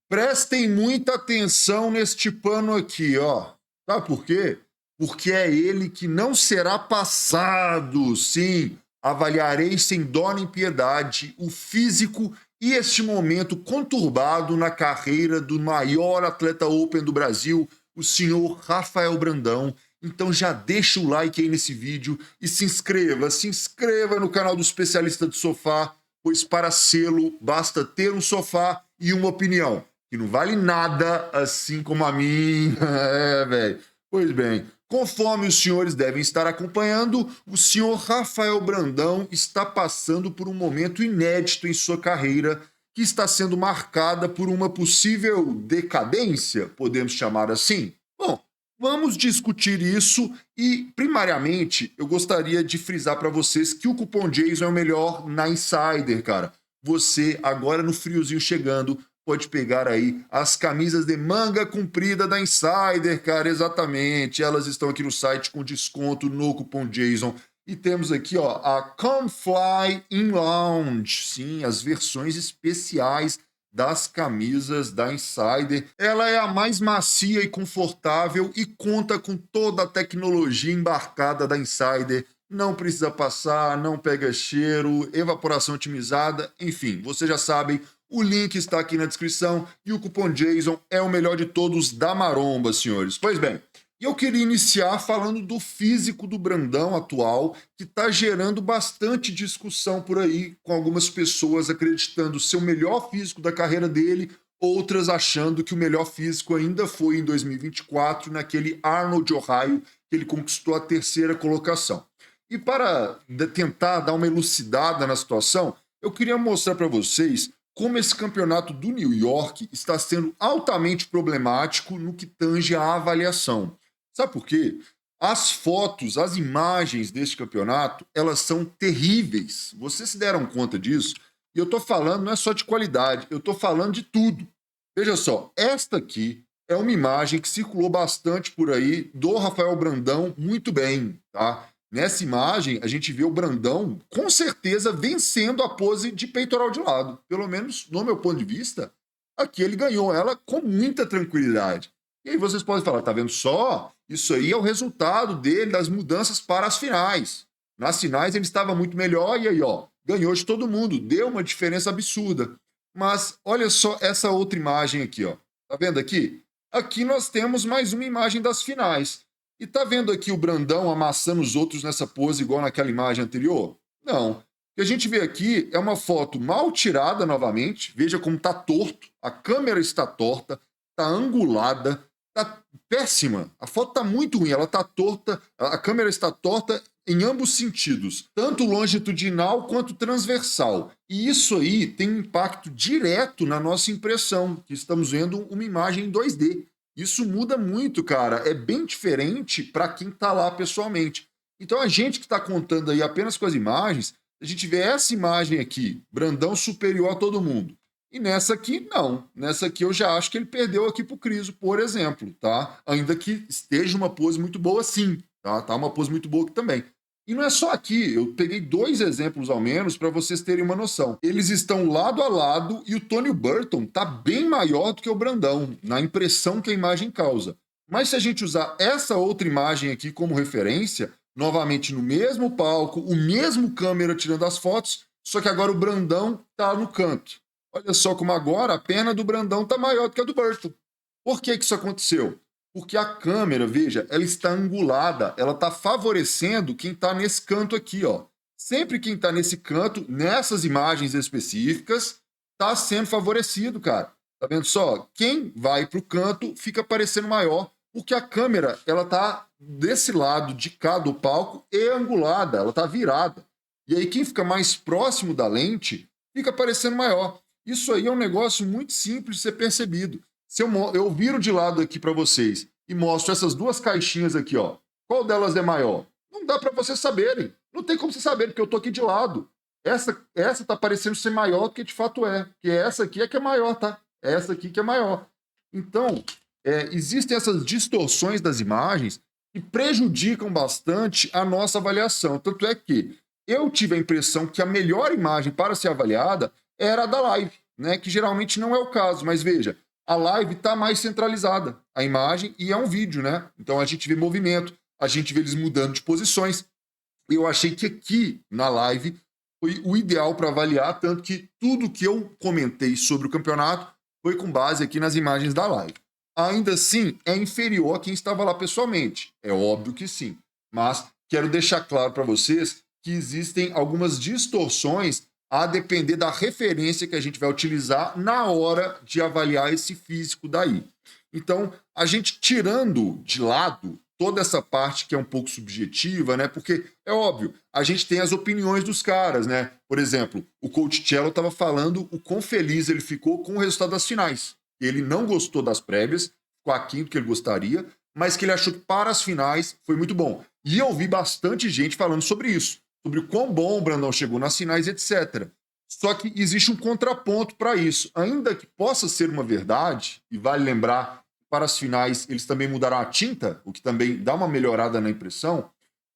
Prestem muita atenção neste pano aqui, ó. Sabe por quê? Porque é ele que não será passado. Sim, avaliarei sem dó nem piedade o físico e este momento conturbado na carreira do maior atleta Open do Brasil, o senhor Rafael Brandão. Então já deixa o like aí nesse vídeo e se inscreva no canal do Especialista do Sofá, pois para sê-lo basta ter um sofá e uma opinião, que não vale nada, assim como a minha. É, velho. Pois bem, conforme os senhores devem estar acompanhando, o senhor Rafael Brandão está passando por um momento inédito em sua carreira, que está sendo marcada por uma possível decadência, podemos chamar assim. Bom, vamos discutir isso e, primariamente, eu gostaria de frisar para vocês que o cupom Jason é o melhor na Insider, cara. Você, agora no friozinho chegando, pode pegar aí as camisas de manga comprida da Insider, cara, exatamente. Elas estão aqui no site com desconto no cupom Jason. E temos aqui, ó, a Come Fly in Lounge. Sim, as versões especiais das camisas da Insider. Ela é a mais macia e confortável e conta com toda a tecnologia embarcada da Insider. Não precisa passar, não pega cheiro, evaporação otimizada, enfim, vocês já sabem, o link está aqui na descrição e o cupom Jason é o melhor de todos da maromba, senhores. Pois bem, eu queria iniciar falando do físico do Brandão atual, que está gerando bastante discussão por aí, com algumas pessoas acreditando ser o melhor físico da carreira dele, outras achando que o melhor físico ainda foi em 2024, naquele Arnold Ohio, que ele conquistou a terceira colocação. E para tentar dar uma elucidada na situação, eu queria mostrar para vocês como esse campeonato do New York está sendo altamente problemático no que tange à avaliação. Sabe por quê? As fotos, as imagens deste campeonato, elas são terríveis. Vocês se deram conta disso? E eu estou falando não é só de qualidade, eu estou falando de tudo. Veja só, esta aqui é uma imagem que circulou bastante por aí do Rafael Brandão muito bem, tá? Nessa imagem, a gente vê o Brandão, com certeza, vencendo a pose de peitoral de lado. Pelo menos, no meu ponto de vista, aqui ele ganhou ela com muita tranquilidade. E aí vocês podem falar, tá vendo só? Isso aí é o resultado dele, das mudanças para as finais. Nas finais ele estava muito melhor e aí, ó, ganhou de todo mundo, deu uma diferença absurda. Mas olha só essa outra imagem aqui, ó. Tá vendo aqui? Aqui nós temos mais uma imagem das finais. E tá vendo aqui o Brandão amassando os outros nessa pose igual naquela imagem anterior? Não. O que a gente vê aqui é uma foto mal tirada novamente. Veja como tá torto. A câmera está torta, tá angulada, tá péssima. A foto tá muito ruim, ela tá torta, a câmera está torta em ambos sentidos, tanto longitudinal quanto transversal. E isso aí tem um impacto direto na nossa impressão, que estamos vendo uma imagem em 2D. Isso muda muito, cara. É bem diferente para quem está lá pessoalmente. Então, a gente que está contando aí apenas com as imagens, a gente vê essa imagem aqui, Brandão superior a todo mundo. E nessa aqui, não. Nessa aqui eu já acho que ele perdeu aqui pro Criso, por exemplo, tá? Ainda que esteja uma pose muito boa, sim. Tá uma pose muito boa aqui também. E não é só aqui, eu peguei 2 exemplos ao menos para vocês terem uma noção. Eles estão lado a lado e o Tony Burton tá bem maior do que o Brandão, na impressão que a imagem causa. Mas se a gente usar essa outra imagem aqui como referência, novamente no mesmo palco, o mesmo câmera tirando as fotos, só que agora o Brandão tá no canto. Olha só como agora a perna do Brandão tá maior do que a do Burton. Por que isso aconteceu? Porque a câmera, veja, ela está angulada, ela está favorecendo quem está nesse canto aqui, ó. Sempre quem está nesse canto, nessas imagens específicas, está sendo favorecido, cara. Tá vendo só? Quem vai para o canto fica parecendo maior, porque a câmera, ela tá desse lado de cá do palco e angulada, ela tá virada. E aí quem fica mais próximo da lente fica parecendo maior. Isso aí é um negócio muito simples de ser percebido. Se eu viro de lado aqui para vocês e mostro essas 2 caixinhas aqui, ó, qual delas é maior? Não dá para vocês saberem. Não tem como vocês saberem, porque eu tô aqui de lado. Essa tá parecendo ser maior do que de fato é. Porque essa aqui é que é maior, tá? Essa aqui que é maior. Então, existem essas distorções das imagens que prejudicam bastante a nossa avaliação. Tanto é que eu tive a impressão que a melhor imagem para ser avaliada era a da live, né? Que geralmente não é o caso, mas veja, A live está mais centralizada, a imagem, e é um vídeo, né? Então a gente vê movimento, a gente vê eles mudando de posições. Eu achei que aqui na live foi o ideal para avaliar, tanto que tudo que eu comentei sobre o campeonato foi com base aqui nas imagens da live. Ainda assim, é inferior a quem estava lá pessoalmente. É óbvio que sim. Mas quero deixar claro para vocês que existem algumas distorções a depender da referência que a gente vai utilizar na hora de avaliar esse físico daí. Então, a gente tirando de lado toda essa parte que é um pouco subjetiva, né? Porque é óbvio, a gente tem as opiniões dos caras, né? Por exemplo, o coach Cello estava falando o quão feliz ele ficou com o resultado das finais. Ele não gostou das prévias, ficou aquém do que ele gostaria, mas que ele achou que para as finais foi muito bom. E eu vi bastante gente falando sobre isso, sobre o quão bom o Brandão chegou nas finais, etc. Só que existe um contraponto para isso. Ainda que possa ser uma verdade, e vale lembrar, para as finais eles também mudaram a tinta, o que também dá uma melhorada na impressão,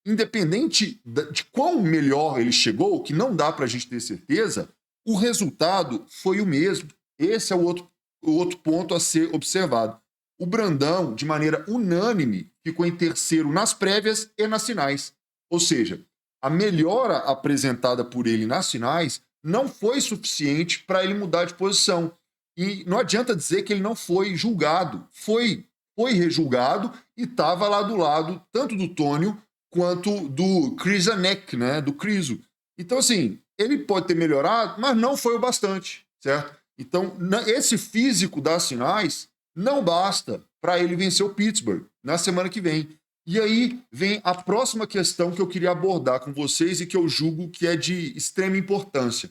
independente de quão melhor ele chegou, que não dá para a gente ter certeza, o resultado foi o mesmo. Esse é o outro ponto a ser observado. O Brandão, de maneira unânime, ficou em terceiro nas prévias e nas finais. Ou seja, a melhora apresentada por ele nas finais não foi suficiente para ele mudar de posição. E não adianta dizer que ele não foi julgado. Foi rejulgado e estava lá do lado tanto do Tônio quanto do Krizanek, né? Do Krizo. Então, assim, ele pode ter melhorado, mas não foi o bastante, certo? Então, esse físico das finais não basta para ele vencer o Pittsburgh na semana que vem. E aí vem a próxima questão que eu queria abordar com vocês e que eu julgo que é de extrema importância,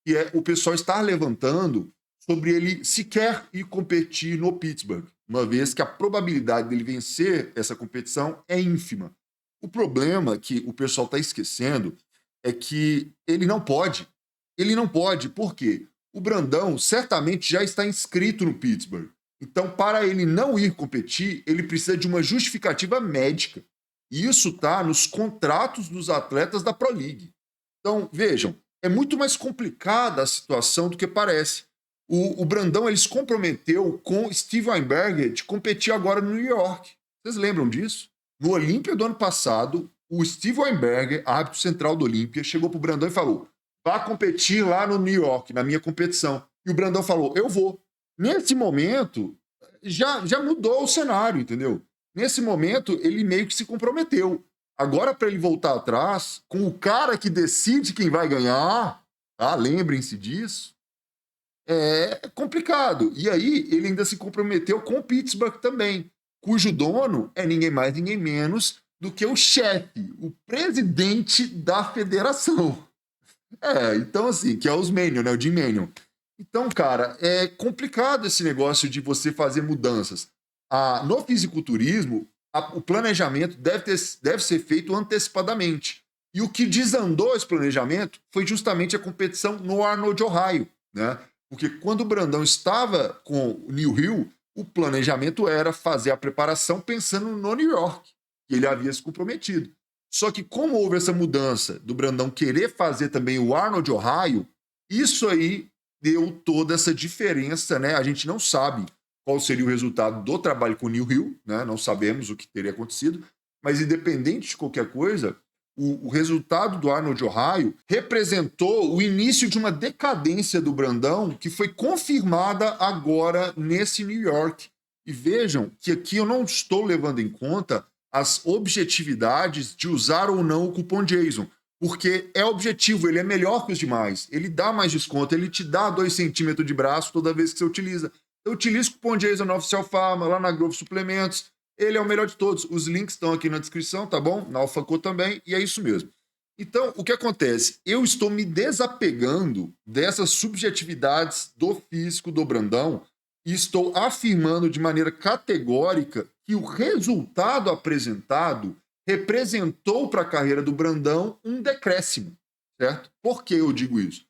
que é o pessoal estar levantando sobre ele sequer ir competir no Pittsburgh, uma vez que a probabilidade dele vencer essa competição é ínfima. O problema que o pessoal está esquecendo é que ele não pode. Ele não pode, por quê? O Brandão certamente já está inscrito no Pittsburgh. Então, para ele não ir competir, ele precisa de uma justificativa médica. E isso está nos contratos dos atletas da Pro League. Então, vejam, é muito mais complicada a situação do que parece. O Brandão ele se comprometeu com Steve Weinberger de competir agora no New York. Vocês lembram disso? No Olímpia do ano passado, o Steve Weinberger, árbitro central do Olímpia, chegou para o Brandão e falou: vá competir lá no New York, na minha competição. E o Brandão falou: eu vou. Nesse momento, já mudou o cenário, entendeu? Nesse momento, ele meio que se comprometeu. Agora, para ele voltar atrás, com o cara que decide quem vai ganhar, tá? Lembrem-se disso, é complicado. E aí, ele ainda se comprometeu com o Pittsburgh também, cujo dono é ninguém mais, ninguém menos do que o chefe, o presidente da federação. Então assim, que é os Manion, né? O Jim Manion. Então, cara, é complicado esse negócio de você fazer mudanças. No fisiculturismo, o planejamento deve ser feito antecipadamente. E o que desandou esse planejamento foi justamente a competição no Arnold, Ohio, né? Porque quando o Brandão estava com o New Hill, o planejamento era fazer a preparação pensando no New York, que ele havia se comprometido. Só que como houve essa mudança do Brandão querer fazer também o Arnold, Ohio, isso aí deu toda essa diferença, né? A gente não sabe qual seria o resultado do trabalho com o New Hill, né? Não sabemos o que teria acontecido, mas independente de qualquer coisa, o resultado do Arnold, Ohio representou o início de uma decadência do Brandão que foi confirmada agora nesse New York. E vejam que aqui eu não estou levando em conta as objetividades de usar ou não o cupom Jason, porque é objetivo, ele é melhor que os demais, ele dá mais desconto, ele te dá 2 centímetros de braço toda vez que você utiliza. Eu utilizo o cupom Jason na Oficial Pharma, lá na Grove Suplementos, ele é o melhor de todos. Os links estão aqui na descrição, tá bom? Na AlphaCo também, e é isso mesmo. Então, o que acontece? Eu estou me desapegando dessas subjetividades do físico do Brandão e estou afirmando de maneira categórica que o resultado apresentado representou para a carreira do Brandão um decréscimo, certo? Por que eu digo isso?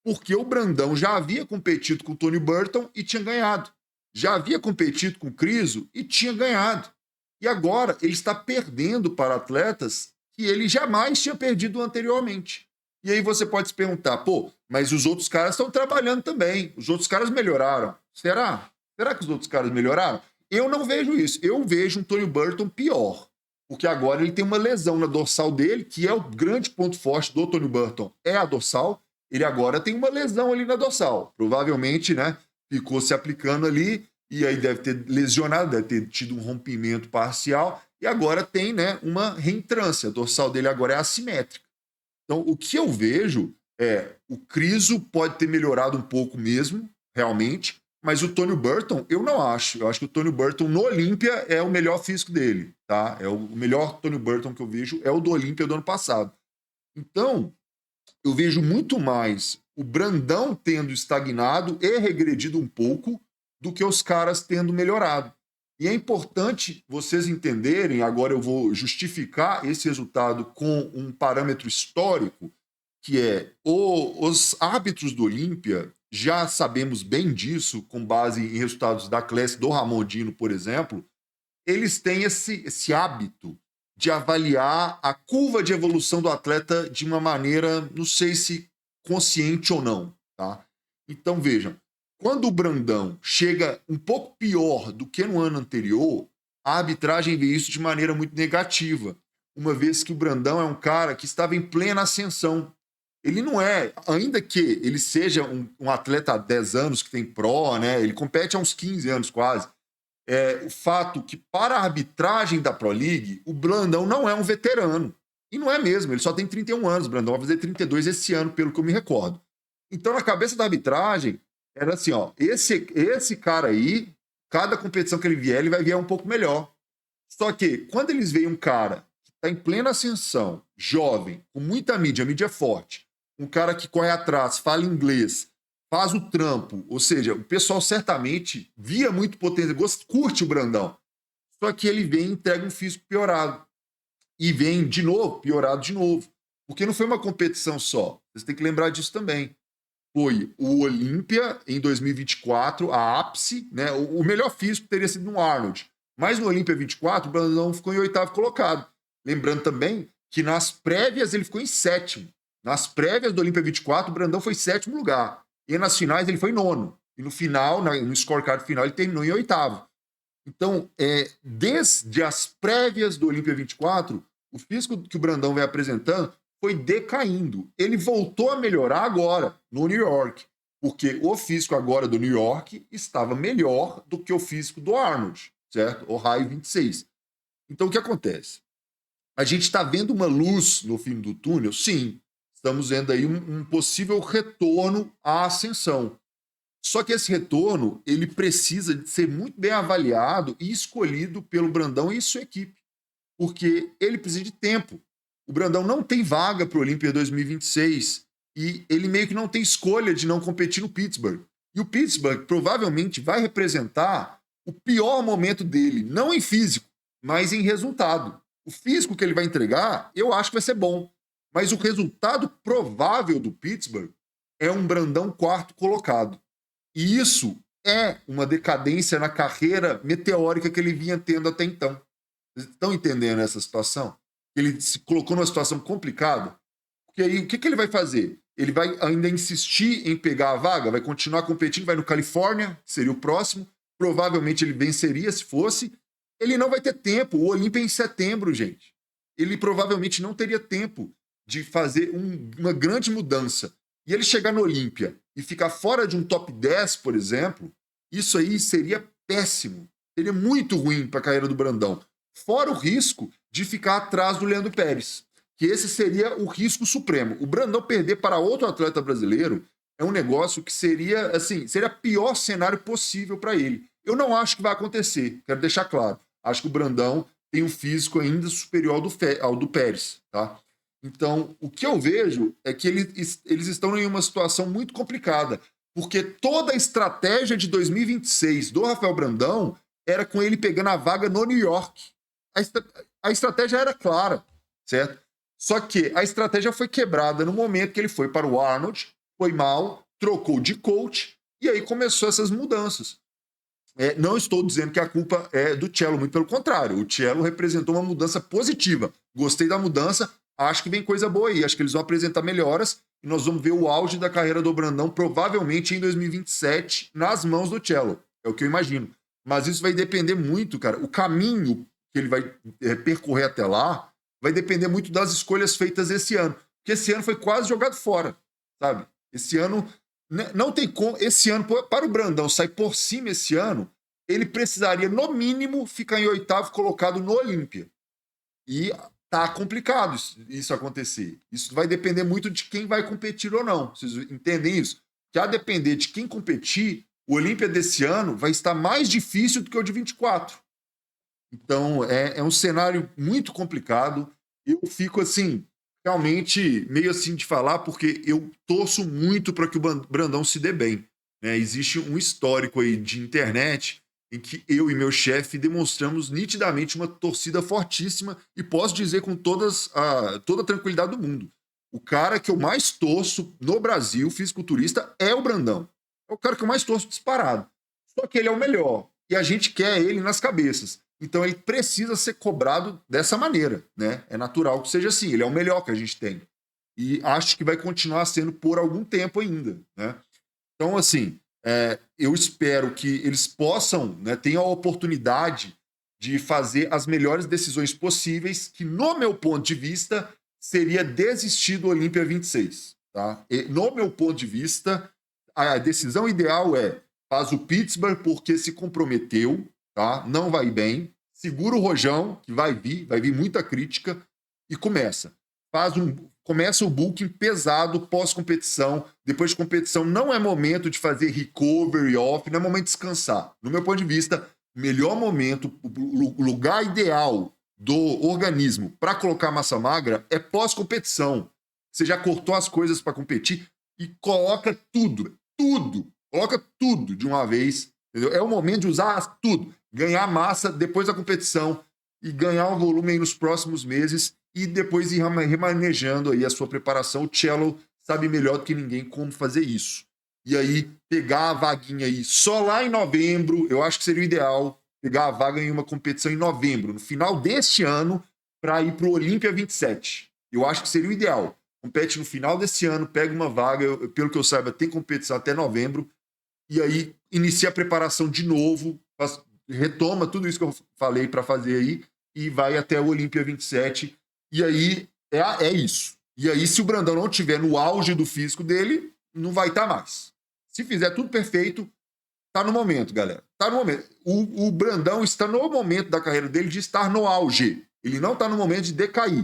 Porque o Brandão já havia competido com o Tony Burton e tinha ganhado. Já havia competido com o Krizo e tinha ganhado. E agora ele está perdendo para atletas que ele jamais tinha perdido anteriormente. E aí você pode se perguntar, pô, mas os outros caras estão trabalhando também, os outros caras melhoraram. Será? Será que os outros caras melhoraram? Eu não vejo isso. Eu vejo um Tony Burton pior. Porque agora ele tem uma lesão na dorsal dele, que é o grande ponto forte do Tony Burton, é a dorsal. Ele agora tem uma lesão ali na dorsal. Provavelmente, né, ficou se aplicando ali, e aí deve ter lesionado, deve ter tido um rompimento parcial, e agora tem, né, uma reentrância. A dorsal dele agora é assimétrica. Então, o que eu vejo é o Kriso pode ter melhorado um pouco mesmo, realmente, mas o Tony Burton, eu não acho. Eu acho que o Tony Burton no Olímpia é o melhor físico dele, tá? É o melhor Tony Burton que eu vejo é o do Olímpia do ano passado. Então, eu vejo muito mais o Brandão tendo estagnado e regredido um pouco do que os caras tendo melhorado. E é importante vocês entenderem, agora eu vou justificar esse resultado com um parâmetro histórico, que é os árbitros do Olímpia, já sabemos bem disso, com base em resultados da classe do Ramondino, por exemplo, eles têm esse hábito de avaliar a curva de evolução do atleta de uma maneira, não sei se consciente ou não, tá? Então, vejam, quando o Brandão chega um pouco pior do que no ano anterior, a arbitragem vê isso de maneira muito negativa, uma vez que o Brandão é um cara que estava em plena ascensão. Ele não é, ainda que ele seja um atleta há 10 anos que tem pro, né? Ele compete há uns 15 anos quase. O fato que, para a arbitragem da Pro League, o Brandão não é um veterano. E não é mesmo, ele só tem 31 anos. O Brandão vai fazer 32 esse ano, pelo que eu me recordo. Então, na cabeça da arbitragem, era assim, ó, esse cara aí, cada competição que ele vier, ele vai vier um pouco melhor. Só que, quando eles veem um cara que está em plena ascensão, jovem, com muita mídia, mídia forte, um cara que corre atrás, fala inglês, faz o trampo, ou seja, o pessoal certamente via muito potencial, curte o Brandão. Só que ele vem e entrega um físico piorado. E vem de novo, piorado de novo. Porque não foi uma competição só. Vocês têm que lembrar disso também. Foi o Olímpia em 2024, a ápice, né? O melhor físico teria sido no Arnold. Mas no Olímpia 24, o Brandão ficou em 8º colocado. Lembrando também que nas prévias ele ficou em 7º. Nas prévias do Olímpia 24, o Brandão foi em 7º lugar. E nas finais ele foi em 9º. E no final, no scorecard final, ele terminou em 8º. Então, desde as prévias do Olímpia 24, o físico que o Brandão vem apresentando foi decaindo. Ele voltou a melhorar agora, no New York. Porque o físico agora do New York estava melhor do que o físico do Arnold, certo? O raio 26. Então, o que acontece? A gente está vendo uma luz no fim do túnel? Sim. Estamos vendo aí um possível retorno à ascensão. Só que esse retorno, ele precisa de ser muito bem avaliado e escolhido pelo Brandão e sua equipe. Porque ele precisa de tempo. O Brandão não tem vaga para o Olímpia 2026 e ele meio que não tem escolha de não competir no Pittsburgh. E o Pittsburgh provavelmente vai representar o pior momento dele, não em físico, mas em resultado. O físico que ele vai entregar, eu acho que vai ser bom. Mas o resultado provável do Pittsburgh é um Brandão 4º colocado. E isso é uma decadência na carreira meteórica que ele vinha tendo até então. Vocês estão entendendo essa situação? Ele se colocou numa situação complicada. Porque aí, o que ele vai fazer? Ele vai ainda insistir em pegar a vaga? Vai continuar competindo? Vai no Califórnia, que seria o próximo. Provavelmente ele venceria se fosse. Ele não vai ter tempo. O Olímpia é em setembro, gente. Ele provavelmente não teria tempo de fazer uma grande mudança. E ele chegar no Olímpia e ficar fora de um top 10, por exemplo, isso aí seria péssimo. Seria muito ruim para a carreira do Brandão. Fora o risco de ficar atrás do Leandro Pérez, que esse seria o risco supremo. O Brandão perder para outro atleta brasileiro é um negócio que seria, assim, seria o pior cenário possível para ele. Eu não acho que vai acontecer, quero deixar claro. Acho que o Brandão tem um físico ainda superior ao do Pérez, tá? Então, o que eu vejo é que eles estão em uma situação muito complicada, porque toda a estratégia de 2026 do Rafael Brandão era com ele pegando a vaga no New York. A estratégia era clara, certo? Só que a estratégia foi quebrada no momento que ele foi para o Arnold, foi mal, trocou de coach, e aí começou essas mudanças. Não estou dizendo que a culpa é do Cello, muito pelo contrário. O Cello representou uma mudança positiva. Gostei da mudança, acho que vem coisa boa aí. Acho que eles vão apresentar melhoras e nós vamos ver o auge da carreira do Brandão provavelmente em 2027 nas mãos do Cello. É o que eu imagino. Mas isso vai depender muito, cara. O caminho que ele vai percorrer até lá vai depender muito das escolhas feitas esse ano. Porque esse ano foi quase jogado fora, sabe? Esse ano não tem como. Esse ano, para o Brandão sair por cima esse ano, ele precisaria, no mínimo, ficar em oitavo colocado no Olímpia. E tá complicado isso acontecer. Isso vai depender muito de quem vai competir ou não. Vocês entendem isso? Que a depender de quem competir, o Olímpia desse ano vai estar mais difícil do que o de 24. Então, é um cenário muito complicado. Eu fico, assim, realmente meio assim de falar, porque eu torço muito para que o Brandão se dê bem. Né? Existe um histórico aí de internet em que eu e meu chefe demonstramos nitidamente uma torcida fortíssima e posso dizer com toda a tranquilidade do mundo. O cara que eu mais torço no Brasil, fisiculturista, é o Brandão. É o cara que eu mais torço disparado. Só que ele é o melhor. E a gente quer ele nas cabeças. Então ele precisa ser cobrado dessa maneira, né? É natural que seja assim. Ele é o melhor que a gente tem. E acho que vai continuar sendo por algum tempo ainda, né? Então, assim, eu espero que eles possam, né, tenham a oportunidade de fazer as melhores decisões possíveis, que, no meu ponto de vista, seria desistir do Olímpia 26. Tá? E, no meu ponto de vista, a decisão ideal faz o Pittsburgh porque se comprometeu, tá? Não vai bem, segura o Rojão, que vai vir muita crítica, e começa. Começa o booking pesado pós-competição. Depois de competição, não é momento de fazer recovery off, não é momento de descansar. No meu ponto de vista, o melhor momento, o lugar ideal do organismo para colocar massa magra é pós-competição. Você já cortou as coisas para competir e coloca tudo, coloca tudo de uma vez. Entendeu? É o momento de usar tudo, ganhar massa depois da competição e ganhar um volume aí nos próximos meses e depois ir remanejando aí a sua preparação. O Cello sabe melhor do que ninguém como fazer isso. E aí, pegar a vaguinha aí só lá em novembro, eu acho que seria o ideal, pegar a vaga em uma competição em novembro, no final deste ano, para ir para o Olímpia 27. Eu acho que seria o ideal. Compete no final desse ano, pega uma vaga, pelo que eu saiba, tem competição até novembro, e aí inicia a preparação de novo, retoma tudo isso que eu falei para fazer aí, e vai até o Olímpia 27. E aí é isso. E aí, se o Brandão não estiver no auge do físico dele, não vai estar mais. Se fizer tudo perfeito, tá no momento, galera. Tá no momento. O Brandão está no momento da carreira dele de estar no auge. Ele não está no momento de decair.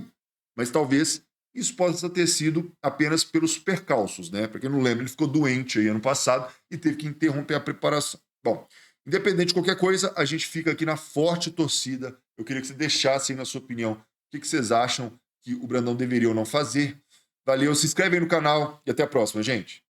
Mas talvez isso possa ter sido apenas pelos percalços, né? Para quem não lembra, ele ficou doente aí ano passado e teve que interromper a preparação. Bom, independente de qualquer coisa, a gente fica aqui na forte torcida. Eu queria que você deixasse aí na sua opinião o que vocês acham que o Brandão deveria ou não fazer. Valeu, se inscreve aí no canal e até a próxima, gente.